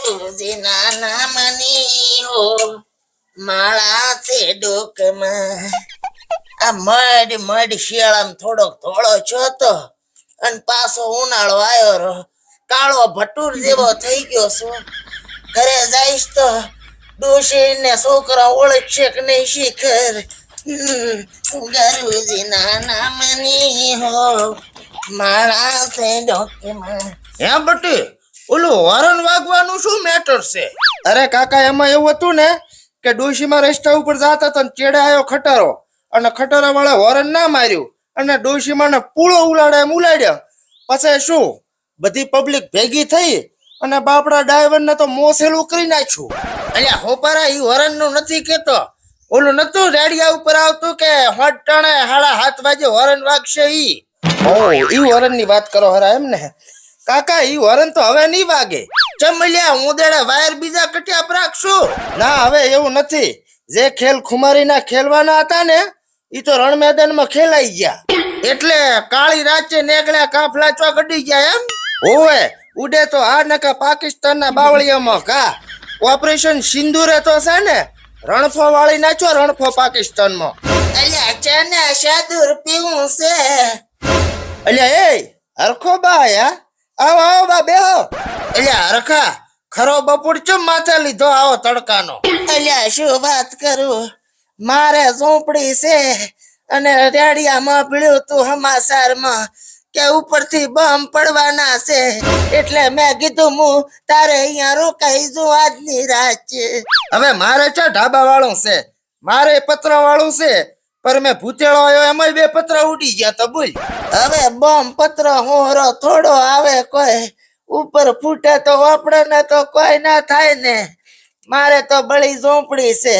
ગરુજીના નામની હો માળા છે ડોકમાં. આ મડ મડ શિયાળામાં થોડોક ધોળો છો તો અને પાછો ઉનાળો આવ્યો રો કાળો ભટુર જેવો થઈ ગયો છું. ઘરે જઈશ તો ડોશી ને છોકરા ઓળખશે કે નહીં શીખર. ગરુજીના નામની હો માળા છે ડોકમાં. હે બટી ઓલું હોરન વાગવાનું શું મેટર છે? અરે કાકા એમાં એવું હતું ને કે ડોશીમાં રસ્તા ઉપર જતા હતા ને ચેડે આવ્યો ખટારો અને ખટારા વાળા હોરન ના માર્યું અને ડોશીમાં ને પૂળો ઉલાડે એમ ઉલાડ્યો. પછી શું બધી પબ્લિક ભેગી થઈ અને બાપડા ડ્રાઈવર ને તો મોસેલું કરી નાખ્યું. અલ્યા હોપારા ઈ હોરન નું નથી કેતો. ઓલું નતું રેડિયા ઉપર આવતું કે હોટ ટાણે 7:30 વાગે હોરન વાગશે ઈ. ઓ ઈ હોરન ની વાત કરો હરા એમ ને? કાકા ઈ હોરન તો હવે નહીં વાગે. ચમલ્યા ઉદેડા વાયર બીજા કટ્યા રાખશું. ના હવે એવું નથી. જે ખેલ ખુમારીના ખેલવાના હતા ને ઈ તો રણ મેદાનમાં ખેલાઈ ગયા. એટલે કાળી રાચે નેગળ્યા કાફલા ચો ગડી ગયા એમ. ઓવે ઉડે તો આ નકા પાકિસ્તાનના બાવળિયામાં ઘા. ઓપરેશન સિંદૂરે તો છે ને રણફો વાળી નાખ્યો રણફો પાકિસ્તાનમાં. અલ્યા ચને શાદુર પીવું છે. અલ્યા એ હરખો બા યા આવો આવો બા બેહો. અલ્યા હરખા ખરો બપોર ચમ માથે લીધો આવો તડકાનો? અલ્યા શું વાત કરું, મારે ઝોપડી છે અને રેડિયામાં પડ્યું તું સમાચારમાં કે ઉપરથી બોમ્બ પડવાના છે એટલે મેં કીધું હું તારે અહીંયા રોકાઈ જો આજની રાત છે. હવે મારે ચા ઢાબા વાળું છે, મારે પત્ર વાળું છે, પર મેં ભૂતેળો આવ્યો એમાં 2 પત્ર ઉડી ગયા તો બોલ. હવે બોમ્બ પત્ર હોરો થોડો આવે, કોઈ ઉપર ફૂટે તો આપણને તો કોઈ ના થાય ને. મારે તો બળી ઝોપડી છે,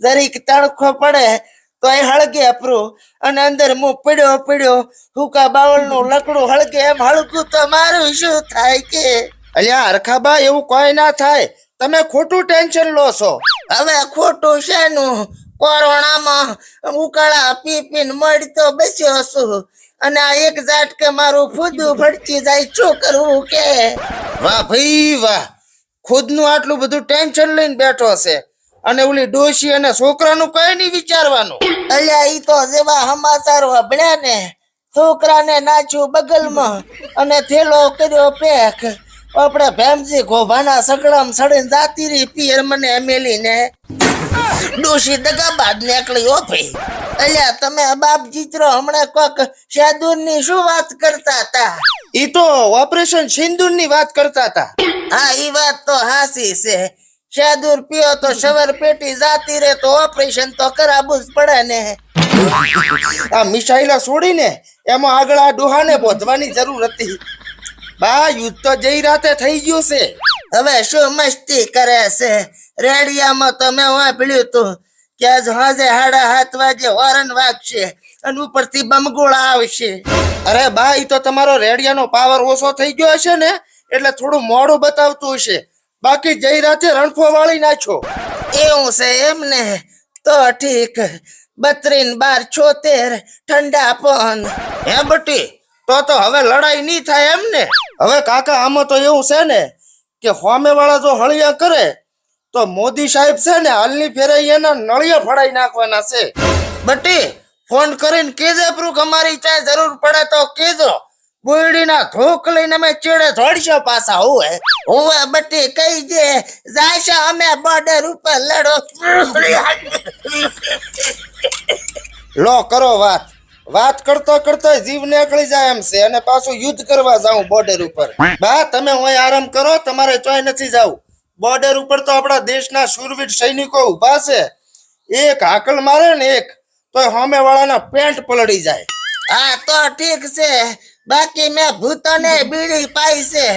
જરીક તડકો પડે તો એ હળગે અપરું અને અંદર હું પડ્યો હુકા બાવળ નું લકડું હળગે એમ હળગું તો મારું શું થાય કે? અલ્યા હરખાબા એવું કોઈ ના થાય, તમે ખોટું ટેન્શન લો છો. હવે ખોટું શેનું? કોરોનામાં ઉકાળા પીપીને મળી તો બેસ્યો છું અને આ એક ઝાટકે મારું ફૂદું ફડકી જાય, શું કરવું કે? વાહ ભાઈ વાહ, ખુદનું આટલું બધું ટેન્શન લઈને બેઠો છે અને ઓલી ડોશી અને છોકરાનું કઈ નહીં વિચારવાનું. અલ્યા ઈ તો જેવા સમાચાર વાભળ્યા ને, છોકરાને નાચ્યું બગલમાં અને થેલો કર્યો પેક. આપણે ભેમજી ગોભાના સગડામાં સડીને જાતી રહી પિયર મને મેલીને. ડોશી દગાબાદ નીકળી હો ભાઈ. અલ્યા તમે બાપ જીતરો હમણાં કોક શાદુર ની શું વાત કરતા હતા? ઈ તો ઓપરેશન સિંદૂર ની વાત કરતા હતા. હા ઈ વાત તો હાસી છે. શાદુર પીઓ તો સવાર પેટી જાતી રે તો ઓપરેશન તો કરાવવું જ પડે ને. આ મિસાઈલા છોડીને એમાં આગળ આ ડોહાને બોધવાની જરૂર હતી. બા યુદ્ધ તો જઈ રાતે થઈ ગયું છે. હવે શું મસ્તી કરે છે? રેડિયામાં તો મેં વાપર્યું તું કે આજ સાંજે 7:30 વાગે હોરન વાગશે અને ઉપરથી બમગોળા આવશે. અરે બા ઈ તો તમારો રેડિયાનો પાવર ઓછો થઈ ગયો હશે ને એટલે થોડું મોડું બતાવતું હશે, બાકી જઈ રાતે રણફો વાળી નાખો. એવું છે એમ ને? તો ઠીક. 32 12 76 ઠંડા પણ. હે બટી તો હવે લડાઈ નહીં થાય એમ ને? હવે કાકા આમાં તો એવું છે ને કે હોમે વાળા જો હળિયા કરે તો મોદી સાહેબ છે ને હાલની ફેરે એના નળિયા ફડાઈ નાખવાના છે. બટી ફોન કરીને કેજે પ્રૂક અમારી ચાય જરૂર પડે તો કેજો. બોયડીના ધોક લઈને અમે ચેડે ધોડશો પાછા. હોવે બટી કઈ દે જાશો અમે બોર્ડર ઉપર લડો. લો કરો વાત કરતો કરતો જીવ નીકળી જાય એમ છે અને પાછું યુદ્ધ કરવા જાઉં બોર્ડર ઉપર. બા તમે અહીં આરામ કરો, તમારે ચોય નથી જાવું. બોર્ડર ઉપર તો આપણા દેશના શૂરવીર સૈનિકો ઉભા છે. એક હાકલ મારે ને એક તો સામે વાળાના પેન્ટ પલળી જાય. હા તો ઠીક છે, બાકી મેં ભૂતોને બીડી પાઈ છે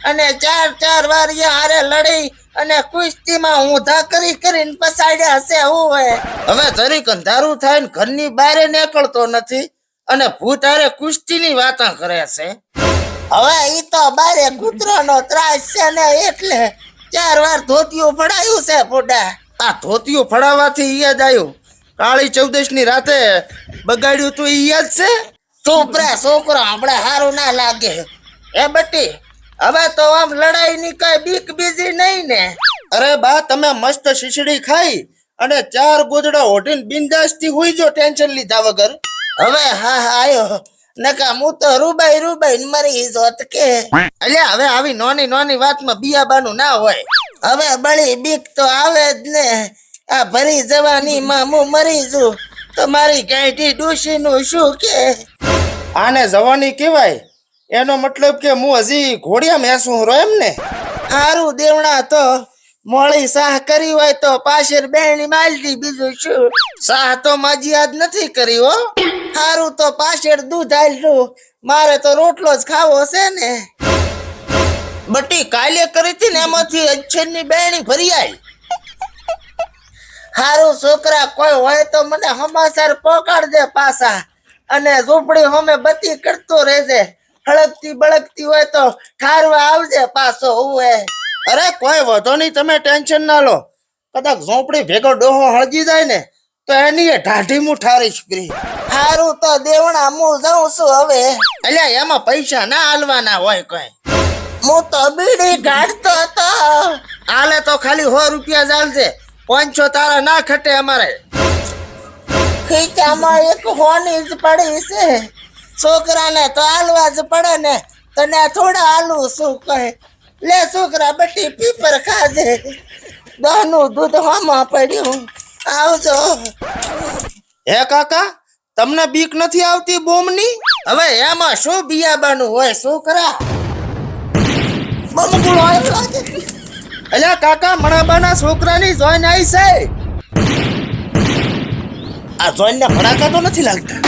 અને 4 વાર હારે લડી અને કુસ્તીમાં ઊંધા કરીને પસાડ્યા છે. હવે જરીક અંધારું થાય ને ઘરની બહાર નીકળતો નથી અને ભૂત હારે કુસ્તીની વાતા કરે છે. હવે ઈ તો બારે કૂતરાનો ત્રાસ છે ને એટલે 4 વાર ધોતિયું ફડાયું છે. પોડા આ ધોતિયું ફડાવાથી યાદ આવ્યું, કાળી 14 ની રાતે બગાડ્યું તું ઈ યાદ છે? છોકરા હમણાં સારું ના લાગે. એ બટી હવે તો આમ લડાઈ ની કઈ બીક બીજી નહીં ને. અરે બા તમે મસ્ત શીશડી ખાઈ અને 4 ગોદડા ઓઢીને બિંદાસથી હુઈ જો ટેન્શન લીધા વગર. હવે હા આયો નકા હું તો રૂબાઈ મરી જોત કે. અલ્યા હવે આવી નાની નાની વાતમાં બિયાબાનું ના હોય. હવે બળી બીક તો આવે જ ને. આ ભરી જવાની માં હું મરી જઉં તો મારી ગાંઠી ડોશી નું શું કે. આને જવાની કહેવાય. એનો મતલબ કે હું હજી ઘોડિયા મેસું રો એમ ને. હારું દેવણા તો મોળી સાહ કરી હોય તો પાછળ બેહણી માલતી બીજું શું. સાહ તો માજી આજ નથી કરી હો. હારું તો પાછળ દૂધ આલ્યું મારે તો રોટલો જ ખાવો છે ને. બટી કાલે કરી હતી ને એમાંથી અચ્છરની બેહણી ભરી આલ. હારું છોકરા કોઈ હોય તો મને સમાચાર પહોંચાડ દે પાછા. અને ઝૂંપડી હોમે બત્તી કરતો રહેજે. હળકતી બળકતી હોય તો ઠારવા આવજે પાછો હુએ. અરે કોઈ વધો નહીં તમે ટેન્શન ના લો. કદાચ ઝોપડી ભેગો ડોહો હળગી જાય ને તો એની એ ઢાઢી હું ઠારીશ પ્રી. હારું તો દેવણા હું જાઉં છું હવે. અલ્યા એમાં પૈસા ના હાલવાના હોય કઈ. હું તો બીડી કાઢતો હતો. હાલે તો ખાલી 100 રૂપિયા ચાલશે. 500 તારા ના ખટે અમારે. ખીચામાં એક હોની જ પડી છે. છોકરાને તો હાલવા જ પડે ને. તને થોડા હાલું શું કહે. લે છોકરા બટી પીપર ખાજે. દહનું દૂધ હોમાં પડ્યું. આવજો. હે કાકા તમને બીક નથી આવતી બોમની? હવે એમાં શું બિયાબાનું હોય છોકરા. બમગુળો આવ્યો છે. અલ્યા કાકા મણાબાના છોકરાની જોઈન આવી છે. આ જોઈને ભડાકા તો નથી લાગતા.